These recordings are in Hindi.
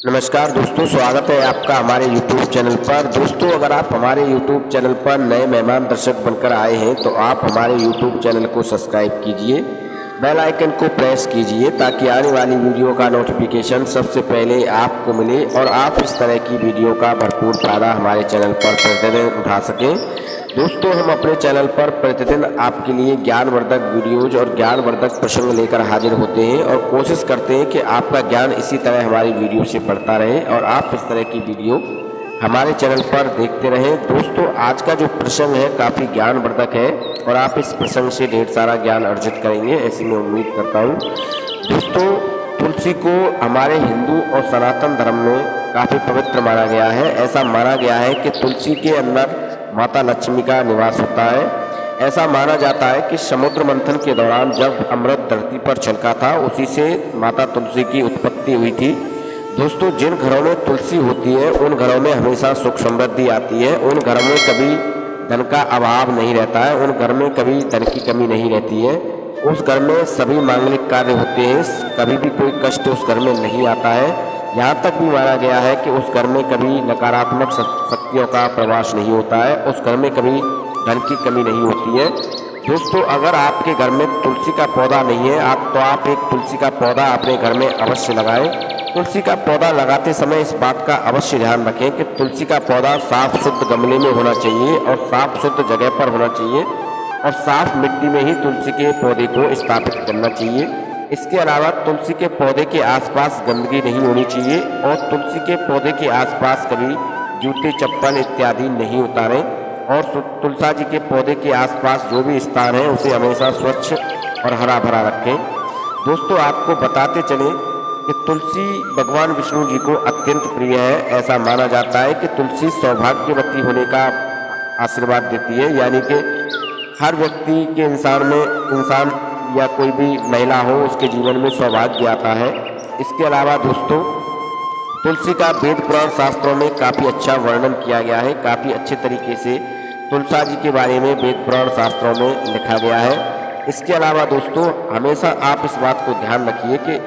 नमस्कार दोस्तों, स्वागत है आपका हमारे YouTube चैनल पर। दोस्तों, अगर आप हमारे YouTube चैनल पर नए मेहमान दर्शक बनकर आए हैं तो आप हमारे YouTube चैनल को सब्सक्राइब कीजिए, बेल आइकन को प्रेस कीजिए ताकि आने वाली वीडियो का नोटिफिकेशन सबसे पहले आपको मिले और आप इस तरह की वीडियो का भरपूर फायदा हमारे चैनल पर प्रतिदिन उठा सकें। दोस्तों, हम अपने चैनल पर प्रतिदिन आपके लिए ज्ञानवर्धक वीडियोज और ज्ञानवर्धक प्रसंग लेकर हाजिर होते हैं और कोशिश करते हैं कि आपका ज्ञान इसी तरह हमारी वीडियो से बढ़ता रहे और आप इस तरह की वीडियो हमारे चैनल पर देखते रहें। दोस्तों, आज का जो प्रसंग है काफ़ी ज्ञानवर्धक है और आप इस प्रसंग से ढेर सारा ज्ञान अर्जित करेंगे, ऐसी मैं उम्मीद करता हूँ। दोस्तों, तुलसी को हमारे हिंदू और सनातन धर्म में काफ़ी पवित्र माना गया है। ऐसा माना गया है कि तुलसी के अंदर माता लक्ष्मी का निवास होता है। ऐसा माना जाता है कि समुद्र मंथन के दौरान जब अमृत धरती पर छलका था, उसी से माता तुलसी की उत्पत्ति हुई थी। दोस्तों, जिन घरों में तुलसी होती है उन घरों में हमेशा सुख समृद्धि आती है। उन घरों में कभी धन का अभाव नहीं रहता है, उन घर में कभी धन की कमी नहीं रहती है। उस घर में सभी मांगलिक कार्य होते हैं, कभी भी कोई कष्ट उस घर में नहीं आता है। यहाँ तक भी माना गया है कि उस घर में कभी नकारात्मक शक्तियों का प्रवास नहीं होता है, उस घर में कभी धन की कमी नहीं होती है। दोस्तों, अगर आपके घर में तुलसी का पौधा नहीं है तो आप एक तुलसी का पौधा अपने घर में अवश्य लगाएं। तुलसी का पौधा लगाते समय इस बात का अवश्य ध्यान रखें कि तुलसी का पौधा साफ शुद्ध गमले में होना चाहिए और साफ शुद्ध जगह पर होना चाहिए और साफ मिट्टी में ही तुलसी के पौधे को स्थापित करना चाहिए। इसके अलावा तुलसी के पौधे के आसपास गंदगी नहीं होनी चाहिए और तुलसी के पौधे के आसपास कभी जूते चप्पल इत्यादि नहीं उतारें और तुलसा जी के पौधे के आसपास जो भी स्थान है उसे हमेशा स्वच्छ और हरा भरा रखें। दोस्तों, आपको बताते चलें कि तुलसी भगवान विष्णु जी को अत्यंत प्रिय है। ऐसा माना जाता है कि तुलसी सौभाग्यवती होने का आशीर्वाद देती है, यानी कि हर व्यक्ति के इंसान या कोई भी महिला हो उसके जीवन में सौभाग्य आता है। इसके अलावा दोस्तों, तुलसी का वेद पुराण शास्त्रों में काफ़ी अच्छा वर्णन किया गया है। काफ़ी अच्छे तरीके से तुलसा जी के बारे में वेद पुराण शास्त्रों में लिखा गया है। इसके अलावा दोस्तों, हमेशा आप इस बात को ध्यान रखिए कि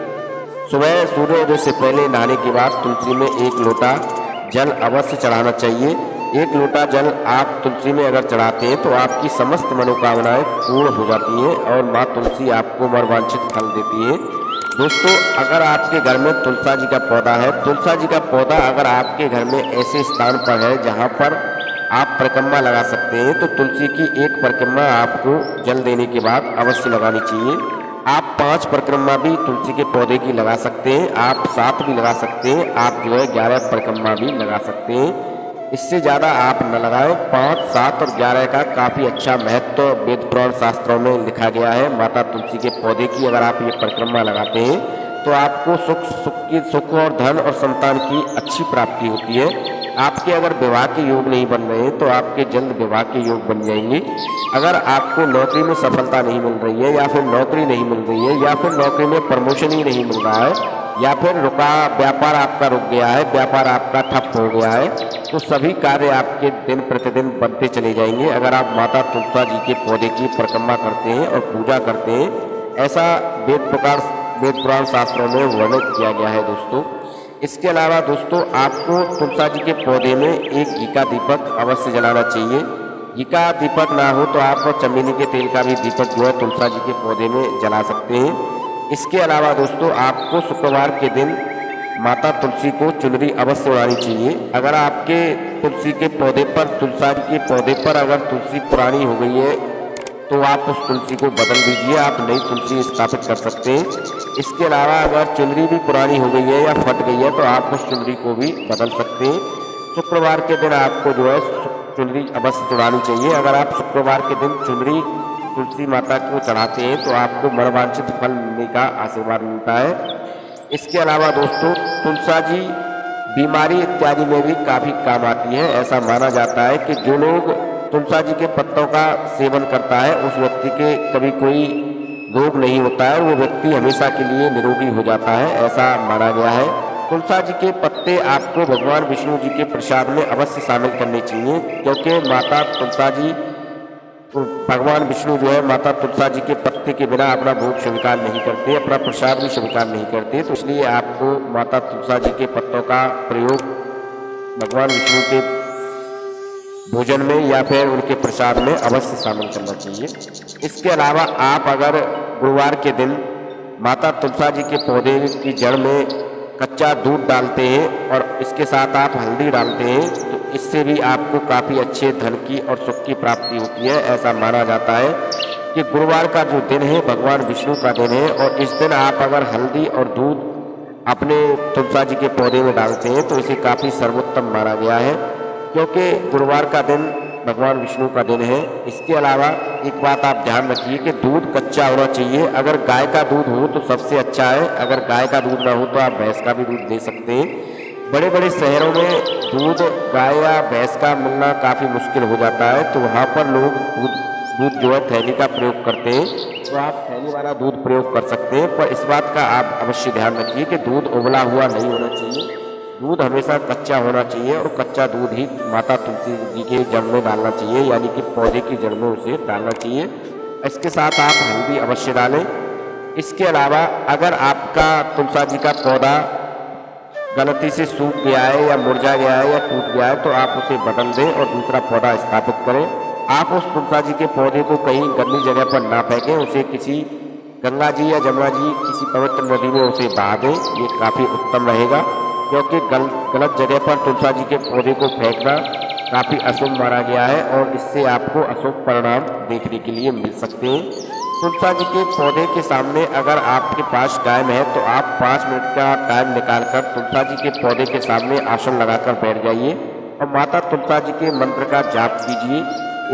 सुबह सूर्योदय से पहले नहाने के बाद तुलसी में 1 लोटा जल अवश्य चढ़ाना चाहिए। 1 लोटा जल आप तुलसी में अगर चढ़ाते हैं तो आपकी समस्त मनोकामनाएं पूर्ण हो जाती हैं और माँ तुलसी आपको मनोवांछित फल देती है। दोस्तों, अगर आपके घर में तुलसा जी का पौधा है, तुलसा जी का पौधा अगर आपके घर में ऐसे स्थान पर है जहाँ पर आप परिक्रमा लगा सकते हैं तो तुलसी की 1 परिक्रमा आपको जल देने के बाद अवश्य लगानी चाहिए। आप 5 परिक्रमा भी तुलसी के पौधे की लगा सकते हैं, आप 7 भी लगा सकते हैं, आप जो है 11 परिक्रमा भी लगा सकते हैं। इससे ज़्यादा आप न लगाएं। 5, 7 और 11 का काफ़ी अच्छा महत्व वेद पुराण शास्त्रों में लिखा गया है। माता तुलसी के पौधे की अगर आप ये परिक्रमा लगाते हैं तो आपको सुख और धन और संतान की अच्छी प्राप्ति होती है। आपके अगर विवाह के योग नहीं बन रहे हैं तो आपके जल्द विवाह के योग बन जाएंगे। अगर आपको नौकरी में सफलता नहीं मिल रही है या फिर नौकरी नहीं मिल रही है या फिर नौकरी में प्रमोशन ही नहीं मिल रहा है या फिर व्यापार आपका रुक गया है, व्यापार आपका ठप हो गया है, तो सभी कार्य आपके दिन प्रतिदिन बनते चले जाएंगे अगर आप माता तुलसा जी के पौधे की परिक्रमा करते हैं और पूजा करते हैं। ऐसा वेद पुराण शास्त्रों में वर्णित किया गया है दोस्तों। इसके अलावा दोस्तों, आपको तुलसा जी के पौधे में 1 घी का दीपक अवश्य जलाना चाहिए। घी का दीपक ना हो तो आप चमेली के तेल का भी दीपक जो है तुलसा जी के पौधे में जला सकते हैं। इसके अलावा दोस्तों, आपको शुक्रवार के दिन माता तुलसी को चुनरी अवश्य उड़ानी चाहिए। अगर आपके तुलसी के पौधे पर तुलसा जी के पौधे पर अगर तुलसी पुरानी हो गई है तो आप उस तुलसी को बदल दीजिए, आप नई तुलसी स्थापित कर सकते हैं। इसके अलावा अगर चुनरी भी पुरानी हो गई है या फट गई है तो आप उस चुनरी को भी बदल सकते हैं। शुक्रवार के दिन आपको जो है चुनरी अवश्य चढ़ानी चाहिए। अगर आप शुक्रवार के दिन चुनरी तुलसी माता को चढ़ाते हैं तो आपको मनोवांछित फल मिलने का आशीर्वाद मिलता है। इसके अलावा दोस्तों, तुलसा जी बीमारी इत्यादि में भी काफ़ी काम आती है। ऐसा माना जाता है कि जो लोग तुलसा जी के पत्तों का सेवन करता है उस व्यक्ति के कभी कोई रोग नहीं होता है और वो व्यक्ति हमेशा के लिए निरोगी हो जाता है, ऐसा माना गया है। तुलसा जी के पत्ते आपको भगवान विष्णु जी के प्रसाद में अवश्य शामिल करने चाहिए, क्योंकि माता तुलसा जी भगवान विष्णु जो है माता तुलसा जी के पत्ते के बिना अपना भोग स्वीकार नहीं करते, अपना प्रसाद भी स्वीकार नहीं करते। तो इसलिए आपको माता तुलसा जी के पत्तों का प्रयोग भगवान विष्णु के भोजन में या फिर उनके प्रसाद में अवश्य शामिल करना चाहिए। इसके अलावा आप अगर गुरुवार के दिन माता तुलसा जी के पौधे की जड़ में कच्चा दूध डालते हैं और इसके साथ आप हल्दी डालते हैं तो इससे भी आपको काफ़ी अच्छे धन की और सुख की प्राप्ति होती है। ऐसा माना जाता है कि गुरुवार का जो दिन है भगवान विष्णु का दिन है और इस दिन आप अगर हल्दी और दूध अपने तुलसा जी के पौधे में डालते हैं तो इसे काफ़ी सर्वोत्तम माना गया है, क्योंकि गुरुवार का दिन भगवान विष्णु का दिन है। इसके अलावा एक बात आप ध्यान रखिए कि दूध कच्चा होना चाहिए। अगर गाय का दूध हो तो सबसे अच्छा है, अगर गाय का दूध ना हो तो आप भैंस का भी दूध ले सकते हैं। बड़े बड़े शहरों में दूध गाय या भैंस का मिलना काफ़ी मुश्किल हो जाता है, तो वहाँ पर लोग दूध जो है थैली का प्रयोग करते हैं, तो आप थैली वाला दूध प्रयोग कर सकते हैं। पर इस बात का आप अवश्य ध्यान रखिए कि दूध उबला हुआ नहीं होना चाहिए, दूध हमेशा कच्चा होना चाहिए और कच्चा दूध ही माता तुलसी जी के जड़ में डालना चाहिए, यानी कि पौधे की जड़ में उसे डालना चाहिए। इसके साथ आप हल्दी अवश्य डालें। इसके अलावा अगर आपका तुलसा जी का पौधा गलती से सूख गया है या मुरझा गया है या टूट गया है तो आप उसे बदल दें और दूसरा पौधा स्थापित करें। आप उस तुलसा जी के पौधे को कहीं गंदी जगह पर ना फेंकें, उसे किसी गंगा जी या जमुना जी किसी पवित्र नदी में उसे बहा दें, ये काफ़ी उत्तम रहेगा, क्योंकि गलत जगह पर तुलसा जी के पौधे को फेंकना काफ़ी अशुभ माना गया है और इससे आपको अशुभ परिणाम देखने के लिए मिल सकते हैं। तुलसा जी के पौधे के सामने अगर आपके पास टाइम है तो आप 5 मिनट का टाइम निकालकर तुलसा जी के पौधे के सामने आसन लगाकर बैठ जाइए और माता तुलसा जी के मंत्र का जाप कीजिए।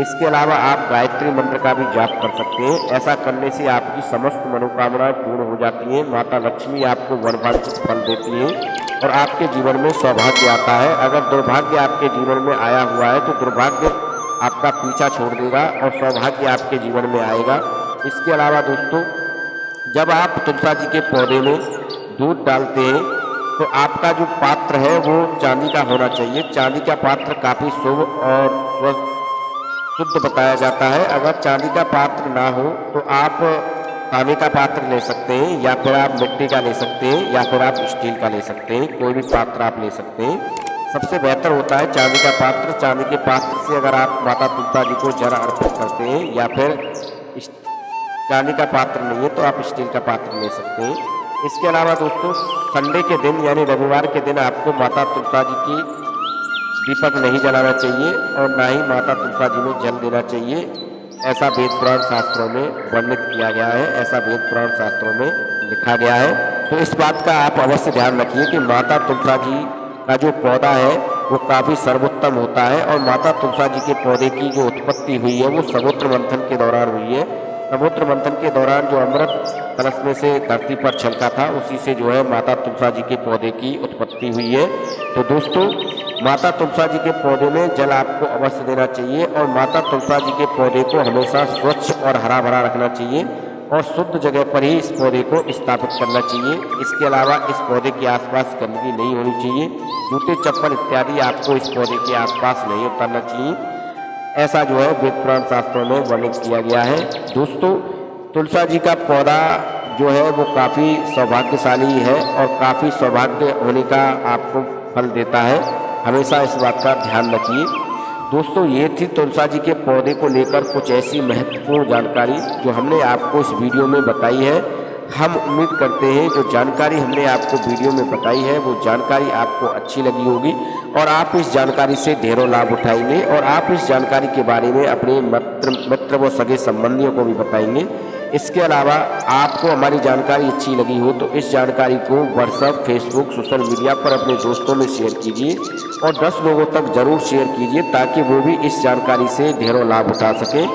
इसके अलावा आप गायत्री मंत्र का भी जाप कर सकते हैं। ऐसा करने से आपकी समस्त मनोकामनाएं पूर्ण हो जाती हैं, माता लक्ष्मी आपको वरवांछित फल देती है और आपके जीवन में सौभाग्य आता है। अगर दुर्भाग्य आपके जीवन में आया हुआ है तो दुर्भाग्य आपका पीछा छोड़ देगा और सौभाग्य आपके जीवन में आएगा। इसके अलावा दोस्तों, जब आप तुलसा जी के पौधे में दूध डालते हैं तो आपका जो पात्र है वो चांदी का होना चाहिए। चांदी का पात्र काफ़ी शुभ और शुद्ध बताया जाता है। अगर चांदी का पात्र ना हो तो आप तांबे का पात्र ले सकते हैं या फिर आप मिट्टी का ले सकते हैं या फिर आप स्टील का ले सकते हैं, कोई भी पात्र आप ले सकते हैं। सबसे बेहतर होता है चांदी का पात्र। चांदी के पात्र से अगर आप माता तुलसा जी को जल अर्पित करते हैं या फिर चांदी का पात्र नहीं है तो आप स्टील का पात्र ले सकते हैं। इसके अलावा दोस्तों, संडे के दिन यानी रविवार के दिन आपको माता तुलसा जी की दीपक नहीं जलाना चाहिए और ना ही माता तुलसा जी में जल देना चाहिए। ऐसा वेद पुराण शास्त्रों में वर्णित किया गया है, ऐसा वेद पुराण शास्त्रों में लिखा गया है। तो इस बात का आप अवश्य ध्यान रखिए कि माता तुलसा जी का जो पौधा है वो काफ़ी सर्वोत्तम होता है और माता तुलसा जी के पौधे की जो उत्पत्ति हुई है वो समुद्र मंथन के दौरान हुई है। समुद्र मंथन के दौरान जो अमृत कलश में से धरती पर छलका था उसी से जो है माता तुलसा जी के पौधे की उत्पत्ति हुई है। तो दोस्तों, माता तुलसा जी के पौधे में जल आपको अवश्य देना चाहिए और माता तुलसा जी के पौधे को हमेशा स्वच्छ और हरा भरा रखना चाहिए और शुद्ध जगह पर ही इस पौधे को स्थापित करना चाहिए। इसके अलावा इस पौधे के आसपास गंदगी नहीं होनी चाहिए, जूते चप्पल इत्यादि आपको इस पौधे के आसपास नहीं उतारना चाहिए। ऐसा जो है वेद पुराण शास्त्रों में वर्णित किया गया है। दोस्तों, तुलसा जी का पौधा जो है वो काफ़ी सौभाग्यशाली है और काफ़ी सौभाग्य होने का आपको फल देता है, हमेशा इस बात का ध्यान रखिए। दोस्तों, ये थी तुलसा जी के पौधे को लेकर कुछ ऐसी महत्वपूर्ण जानकारी जो हमने आपको इस वीडियो में बताई है। हम उम्मीद करते हैं जो जानकारी हमने आपको वीडियो में बताई है वो जानकारी आपको अच्छी लगी होगी और आप इस जानकारी से ढेरों लाभ उठाएंगे और आप इस जानकारी के बारे में अपने मित्र व सगे संबंधियों को भी बताएंगे। इसके अलावा आपको हमारी जानकारी अच्छी लगी हो तो इस जानकारी को व्हाट्सएप, फेसबुक, सोशल मीडिया पर अपने दोस्तों में शेयर कीजिए और 10 लोगों तक ज़रूर शेयर कीजिए ताकि वो भी इस जानकारी से ढेरों लाभ उठा सकें।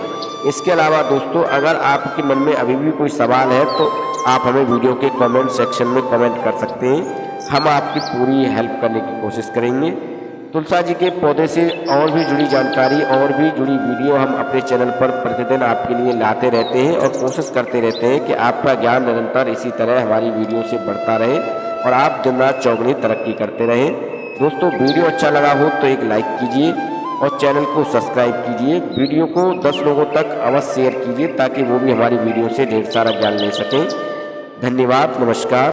इसके अलावा दोस्तों, अगर आपके मन में अभी भी कोई सवाल है तो आप हमें वीडियो के कमेंट सेक्शन में कमेंट कर सकते हैं, हम आपकी पूरी हेल्प करने की कोशिश करेंगे। तुलसा जी के पौधे से और भी जुड़ी जानकारी और भी जुड़ी वीडियो हम अपने चैनल पर प्रतिदिन आपके लिए लाते रहते हैं और कोशिश करते रहते हैं कि आपका ज्ञान निरंतर इसी तरह हमारी वीडियो से बढ़ता रहे और आप दिन रात चौगुनी तरक्की करते रहें। दोस्तों, वीडियो अच्छा लगा हो तो एक लाइक कीजिए, और चैनल को सब्सक्राइब कीजिए। वीडियो को 10 लोगों तक अवश्य शेयर कीजिए ताकि वो भी हमारी वीडियो से ढेर सारा ज्ञान ले सकें। धन्यवाद, नमस्कार।